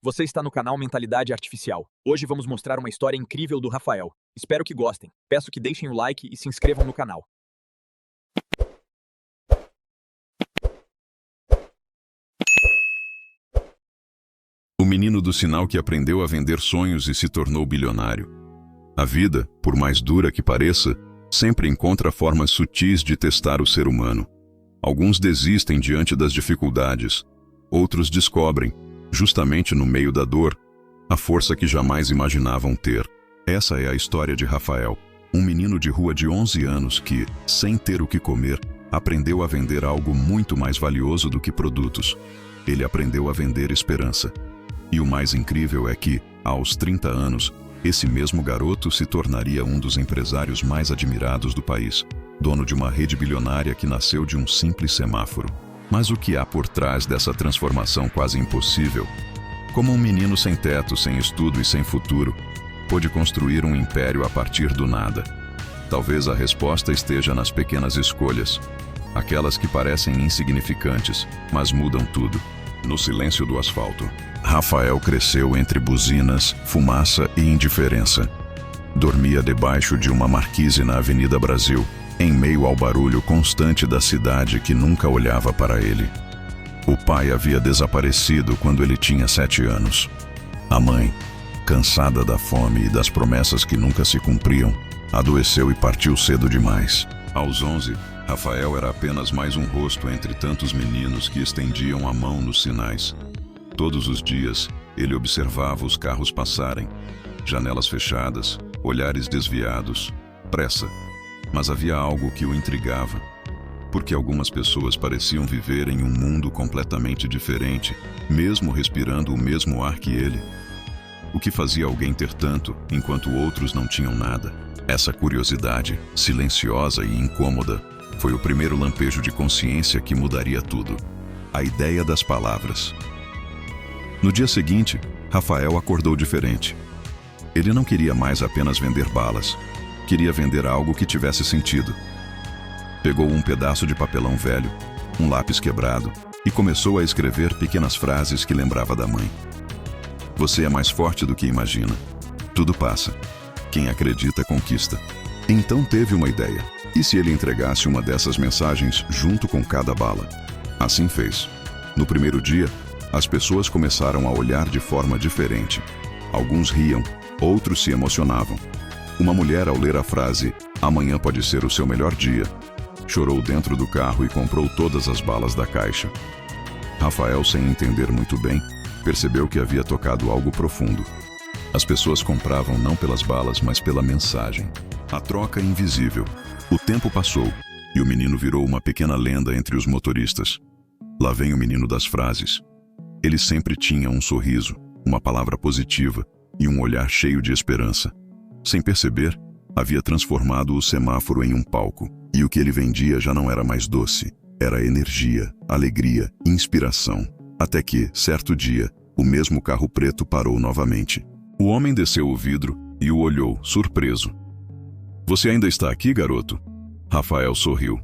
Você está no canal Mentalidade Artificial. Hoje vamos mostrar uma história incrível do Rafael. Espero que gostem. Peço que deixem o like e se inscrevam no canal. O menino do sinal que aprendeu a vender sonhos e se tornou bilionário. A vida, por mais dura que pareça, sempre encontra formas sutis de testar o ser humano. Alguns desistem diante das dificuldades, outros descobrem, justamente no meio da dor, a força que jamais imaginavam ter. Essa é a história de Rafael, um menino de rua de 11 anos que, sem ter o que comer, aprendeu a vender algo muito mais valioso do que produtos. Ele aprendeu a vender esperança. E o mais incrível é que, aos 30 anos, esse mesmo garoto se tornaria um dos empresários mais admirados do país, dono de uma rede bilionária que nasceu de um simples semáforo. Mas o que há por trás dessa transformação quase impossível? Como um menino sem teto, sem estudo e sem futuro, pôde construir um império a partir do nada? Talvez a resposta esteja nas pequenas escolhas, aquelas que parecem insignificantes, mas mudam tudo. No silêncio do asfalto, Rafael cresceu entre buzinas, fumaça e indiferença. Dormia debaixo de uma marquise na Avenida Brasil, em meio ao barulho constante da cidade que nunca olhava para ele. O pai havia desaparecido quando ele tinha 7 anos. A mãe, cansada da fome e das promessas que nunca se cumpriam, adoeceu e partiu cedo demais. Aos 11, Rafael era apenas mais um rosto entre tantos meninos que estendiam a mão nos sinais. Todos os dias, ele observava os carros passarem, janelas fechadas, olhares desviados, pressa. Mas havia algo que o intrigava, porque algumas pessoas pareciam viver em um mundo completamente diferente, mesmo respirando o mesmo ar que ele. O que fazia alguém ter tanto, enquanto outros não tinham nada? Essa curiosidade, silenciosa e incômoda, foi o primeiro lampejo de consciência que mudaria tudo. A ideia das palavras. No dia seguinte, Rafael acordou diferente. Ele não queria mais apenas vender balas. Queria vender algo que tivesse sentido. Pegou um pedaço de papelão velho, um lápis quebrado, e começou a escrever pequenas frases que lembrava da mãe. Você é mais forte do que imagina. Tudo passa. Quem acredita, conquista. Então teve uma ideia. E se ele entregasse uma dessas mensagens junto com cada bala? Assim fez. No primeiro dia, as pessoas começaram a olhar de forma diferente. Alguns riam, outros se emocionavam. Uma mulher, ao ler a frase, "Amanhã pode ser o seu melhor dia", chorou dentro do carro e comprou todas as balas da caixa. Rafael, sem entender muito bem, percebeu que havia tocado algo profundo. As pessoas compravam não pelas balas, mas pela mensagem. A troca invisível. O tempo passou, e o menino virou uma pequena lenda entre os motoristas. Lá vem o menino das frases. Ele sempre tinha um sorriso, uma palavra positiva e um olhar cheio de esperança. Sem perceber, havia transformado o semáforo em um palco, e o que ele vendia já não era mais doce. Era energia, alegria, inspiração. Até que, certo dia, o mesmo carro preto parou novamente. O homem desceu o vidro e o olhou, surpreso. "Você ainda está aqui, garoto?" Rafael sorriu.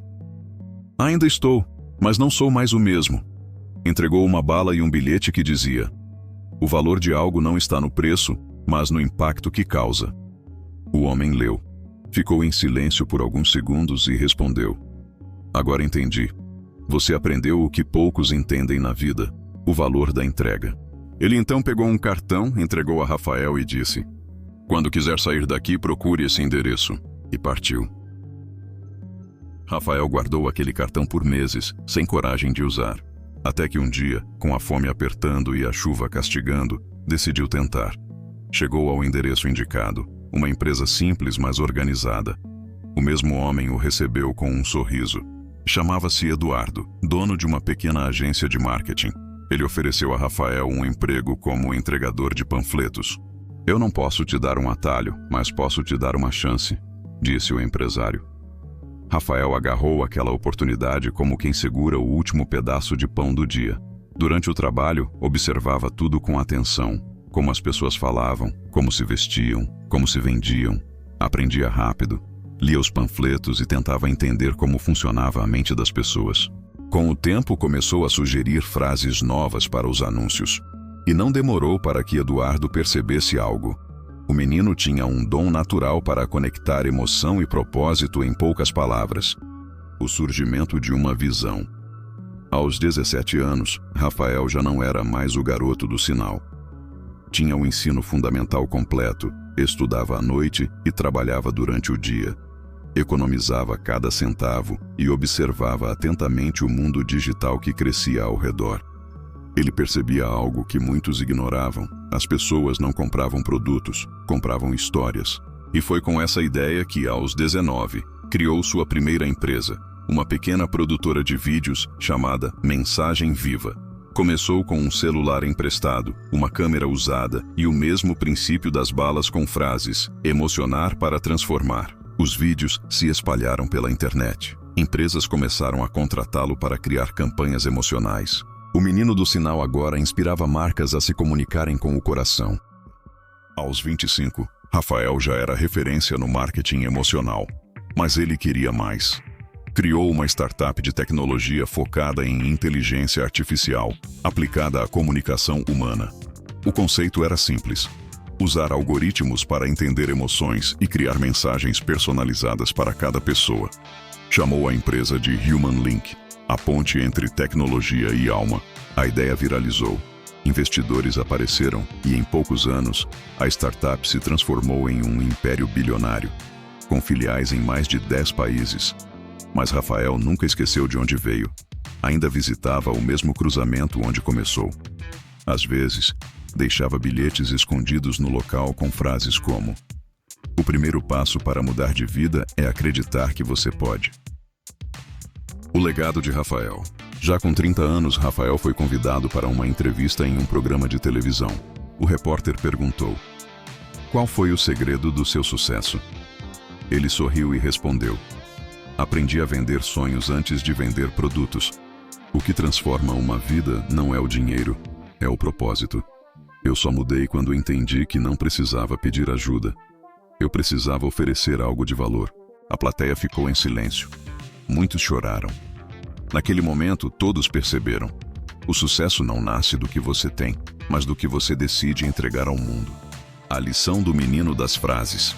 "Ainda estou, mas não sou mais o mesmo." Entregou uma bala e um bilhete que dizia: "O valor de algo não está no preço, mas no impacto que causa." O homem leu. Ficou em silêncio por alguns segundos e respondeu: "Agora entendi. Você aprendeu o que poucos entendem na vida, o valor da entrega." Ele então pegou um cartão, entregou a Rafael e disse: "Quando quiser sair daqui, procure esse endereço." E partiu. Rafael guardou aquele cartão por meses, sem coragem de usar. Até que um dia, com a fome apertando e a chuva castigando, decidiu tentar. Chegou ao endereço indicado. Uma empresa simples, mas organizada. O mesmo homem o recebeu com um sorriso. Chamava-se Eduardo, dono de uma pequena agência de marketing. Ele ofereceu a Rafael um emprego como entregador de panfletos. "Eu não posso te dar um atalho, mas posso te dar uma chance", disse o empresário. Rafael agarrou aquela oportunidade como quem segura o último pedaço de pão do dia. Durante o trabalho, observava tudo com atenção. Como as pessoas falavam, como se vestiam, como se vendiam. Aprendia rápido, lia os panfletos e tentava entender como funcionava a mente das pessoas. Com o tempo, começou a sugerir frases novas para os anúncios. E não demorou para que Eduardo percebesse algo. O menino tinha um dom natural para conectar emoção e propósito em poucas palavras. O surgimento de uma visão. Aos 17 anos, Rafael já não era mais o garoto do sinal. Tinha o ensino fundamental completo, estudava à noite e trabalhava durante o dia. Economizava cada centavo e observava atentamente o mundo digital que crescia ao redor. Ele percebia algo que muitos ignoravam. As pessoas não compravam produtos, compravam histórias. E foi com essa ideia que, aos 19, criou sua primeira empresa, uma pequena produtora de vídeos chamada Mensagem Viva. Começou com um celular emprestado, uma câmera usada e o mesmo princípio das balas com frases: emocionar para transformar. Os vídeos se espalharam pela internet. Empresas começaram a contratá-lo para criar campanhas emocionais. O menino do sinal agora inspirava marcas a se comunicarem com o coração. Aos 25, Rafael já era referência no marketing emocional. Mas ele queria mais. Criou uma startup de tecnologia focada em inteligência artificial, aplicada à comunicação humana. O conceito era simples: usar algoritmos para entender emoções e criar mensagens personalizadas para cada pessoa. Chamou a empresa de Human Link, a ponte entre tecnologia e alma. A ideia viralizou. Investidores apareceram e, em poucos anos, a startup se transformou em um império bilionário, com filiais em mais de 10 países. Mas Rafael nunca esqueceu de onde veio. Ainda visitava o mesmo cruzamento onde começou. Às vezes, deixava bilhetes escondidos no local com frases como: "O primeiro passo para mudar de vida é acreditar que você pode." O legado de Rafael. Já com 30 anos, Rafael foi convidado para uma entrevista em um programa de televisão. O repórter perguntou: "Qual foi o segredo do seu sucesso?" Ele sorriu e respondeu: "Aprendi a vender sonhos antes de vender produtos. O que transforma uma vida não é o dinheiro, é o propósito. Eu só mudei quando entendi que não precisava pedir ajuda. Eu precisava oferecer algo de valor." A plateia ficou em silêncio. Muitos choraram. Naquele momento, todos perceberam: o sucesso não nasce do que você tem, mas do que você decide entregar ao mundo. A lição do menino das frases.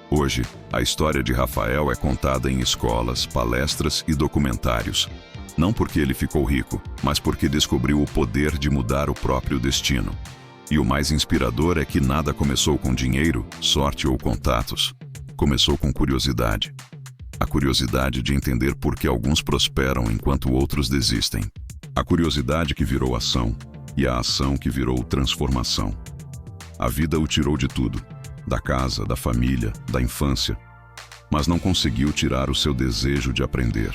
Hoje, a história de Rafael é contada em escolas, palestras e documentários. Não porque ele ficou rico, mas porque descobriu o poder de mudar o próprio destino. E o mais inspirador é que nada começou com dinheiro, sorte ou contatos. Começou com curiosidade. A curiosidade de entender por que alguns prosperam enquanto outros desistem. A curiosidade que virou ação, e a ação que virou transformação. A vida o tirou de tudo, da casa, da família, da infância, mas não conseguiu tirar o seu desejo de aprender.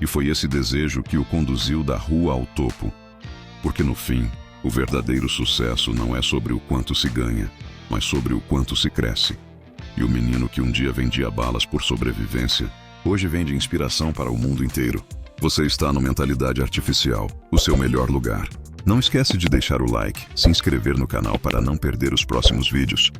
E foi esse desejo que o conduziu da rua ao topo. Porque no fim, o verdadeiro sucesso não é sobre o quanto se ganha, mas sobre o quanto se cresce. E o menino que um dia vendia balas por sobrevivência, hoje vende inspiração para o mundo inteiro. Você está no Mentalidade Artificial, o seu melhor lugar. Não esquece de deixar o like, se inscrever no canal para não perder os próximos vídeos.